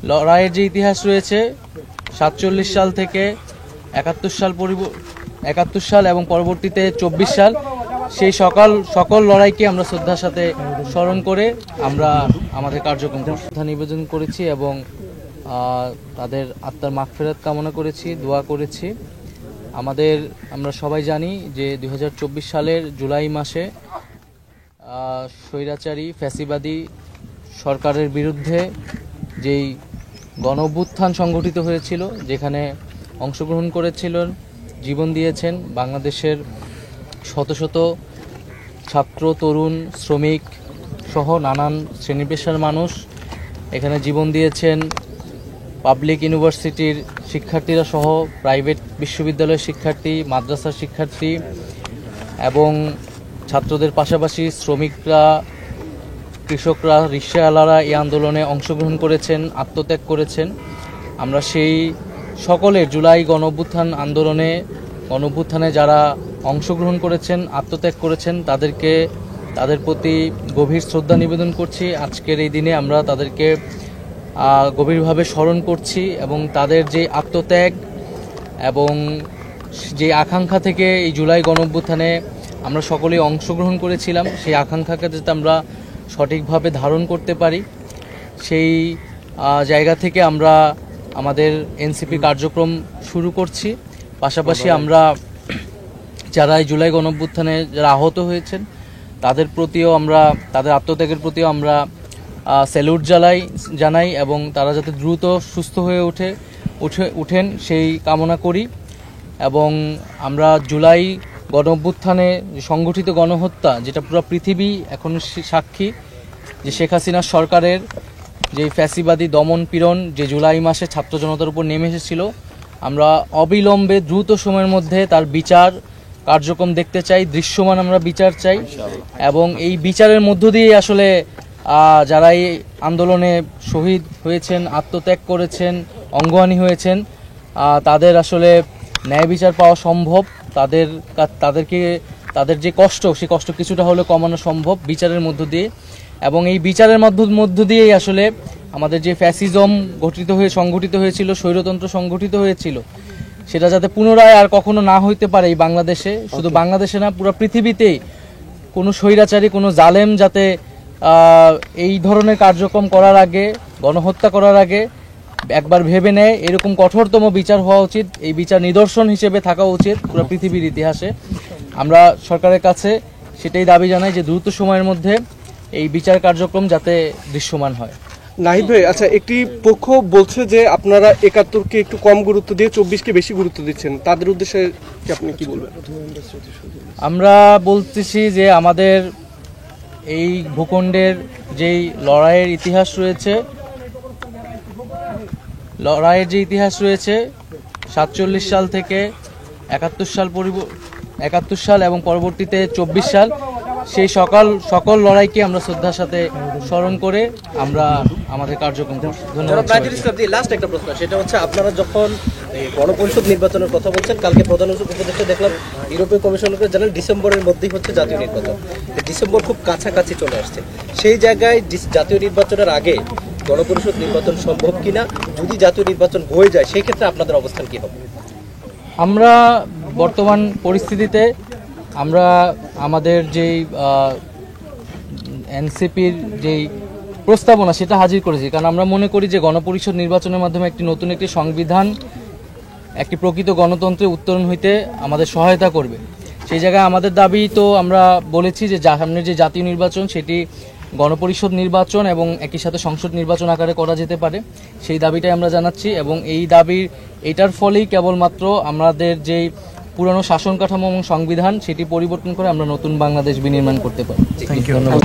লড়াইয়ের যে ইতিহাস রয়েছে 47 সাল থেকে 71 সাল এবং পরবর্তীতে 24 সাল, সেই সকল লড়াইকে আমরা শ্রদ্ধার সাথে স্মরণ করে আমরা আমাদের কার্যক্রম শ্রদ্ধা নিবেদন করেছি এবং তাদের আত্মার মাগফিরাত কামনা করেছি, দোয়া করেছি। আমরা সবাই জানি যে 2024 সালের জুলাই মাসে স্বৈরাচারী ফ্যাসিবাদী সরকারের বিরুদ্ধে যেই গণঅভ্যুত্থান সংগঠিত হয়েছিল, যেখানে অংশগ্রহণ করেছিলেন, জীবন দিয়েছেন বাংলাদেশের শত শত ছাত্র, তরুণ, শ্রমিক সহ নানান শ্রেণী পেশার মানুষ এখানে জীবন দিয়েছেন। পাবলিক ইউনিভার্সিটির শিক্ষার্থীরা সহ প্রাইভেট বিশ্ববিদ্যালয়ের শিক্ষার্থী, মাদ্রাসার শিক্ষার্থী এবং ছাত্রদের পাশাপাশি শ্রমিকরা, কৃষকরা, রিকশাওয়ালারা এই আন্দোলনে অংশগ্রহণ করেছেন, আত্মত্যাগ করেছেন। আমরা সেই সকলের জুলাই গণঅভ্যুত্থানে যারা অংশগ্রহণ করেছেন, আত্মত্যাগ করেছেন, তাদের প্রতি গভীর শ্রদ্ধা নিবেদন করছি। আজকের এই দিনে আমরা তাদেরকে গভীরভাবে স্মরণ করছি এবং তাদের যে আত্মত্যাগ এবং যে আকাঙ্ক্ষা থেকে এই জুলাই গণঅভ্যুত্থানে আমরা সকলেই অংশগ্রহণ করেছিলাম, সেই আকাঙ্ক্ষাকে যাতে আমরা সঠিকভাবে ধারণ করতে পারি, সেই জায়গা থেকে আমরা আমাদের এনসিপি কার্যক্রম শুরু করছি। পাশাপাশি আমরা যারা এই জুলাই গণঅভ্যুত্থানে যারা আহত হয়েছেন তাদের প্রতিও তাদের আত্মত্যাগের প্রতিও আমরা স্যালুট জানাই এবং তারা যাতে দ্রুত সুস্থ হয়ে উঠেন সেই কামনা করি। এবং আমরা জুলাই গণঅভ্যুত্থানে সংগঠিত গণহত্যা, যেটা পুরো পৃথিবী এখন সাক্ষী, যে শেখ হাসিনার সরকারের যে ফ্যাসিবাদী দমন পীড়ন যে জুলাই মাসে ছাত্র জনতার উপর নেমে এসেছিল, আমরা অবিলম্বে দ্রুত সময়ের মধ্যে তার বিচার কার্যক্রম দেখতে চাই, দৃশ্যমান আমরা বিচার চাই। এবং এই বিচারের মধ্য দিয়ে আসলে যারা এই আন্দোলনে শহীদ হয়েছেন, আত্মত্যাগ করেছেন, অঙ্গহানি হয়েছেন, তাদের আসলে ন্যায় বিচার পাওয়া সম্ভব। তাদের যে কষ্ট, সেই কষ্ট কিছুটা হলেও কমানো সম্ভব বিচারের মধ্য দিয়ে। এবং এই বিচারের মধ্য দিয়েই আসলে আমাদের যে ফ্যাসিজম সংগঠিত হয়েছিল, স্বৈরতন্ত্র সংগঠিত হয়েছিল, সেটা যাতে পুনরায় আর কখনো না হইতে পারে এই বাংলাদেশে, শুধু বাংলাদেশে না পুরো পৃথিবীতেই কোনো স্বৈরাচারী, কোনো জালেম যাতে এই ধরনের কার্যক্রম করার আগে, গণহত্যা করার আগে একবার ভেবে নেয়, এরকম কঠোরতম বিচার হওয়া উচিত। এই বিচার নিদর্শন হিসেবে থাকা উচিত পুরো পৃথিবীর ইতিহাসে। আমরা সরকারের কাছে সেটাই দাবি জানাই যে দ্রুত সময়ের মধ্যে এই বিচার কার্যক্রম যাতে দৃশ্যমান হয়। নাহিদ ভাই, আচ্ছা, একটি পক্ষ বলছে যে আপনারা 71-কে একটু কম গুরুত্ব দিয়ে 24-কে বেশি গুরুত্ব দিচ্ছেন, তাদের উদ্দেশ্যে আপনি কি বলবেন? আমরা বলতেছি যে আমাদের এই ভূখণ্ডের যেই লড়াইয়ের ইতিহাস রয়েছে 47 সাল থেকে 71 সাল এবং পরবর্তীতে 24 সাল, সেই সকল লড়াইকে আমরা শ্রদ্ধার সাথে স্মরণ করে আমরা আমাদের কার্যক্রম করছি। ধন্যবাদ। লাস্ট একটা প্রশ্ন, সেটা হচ্ছে আপনারা যখন গণপরিষদ নির্বাচনের কথা বলছেন, কালকে প্রধান উপদেষ্টা দেখলাম ইউরোপীয় কমিশনকে জানান ডিসেম্বরের মধ্যেই হচ্ছে জাতীয় নির্বাচন। ডিসেম্বর খুব কাছাকাছি চলে আসছে, সেই জায়গায় জাতীয় নির্বাচনের আগে গণপরিষদ নির্বাচন সম্ভব কিনা, যদি জাতীয় নির্বাচন হয়ে যায় সেই ক্ষেত্রে আপনাদের অবস্থান কি হবে? আমরা বর্তমান পরিস্থিতিতে আমরা আমাদের যেই এনসিপির যেই প্রস্তাবনা সেটা হাজির করেছি, কারণ আমরা মনে করি যে গণপরিষদ নির্বাচনের মাধ্যমে নতুন একটি সংবিধান, একটি প্রকৃত গণতন্ত্রে উত্তরণ হইতে আমাদের সহায়তা করবে। সেই জায়গায় আমাদের দাবি তো আমরা বলেছি যে সামনের যে জাতীয় নির্বাচন সেটি গণপরিষদ নির্বাচন এবং একই সাথে সংসদ নির্বাচন আকারে করা যেতে পারে, সেই দাবিটাই আমরা জানাচ্ছি। এবং এটার ফলেই কেবলমাত্র আমাদের যেই পুরনো শাসন কাঠামো এবং সংবিধান সেটি পরিবর্তন করে আমরা নতুন বাংলাদেশ বিনির্মাণ করতে পারি। ধন্যবাদ।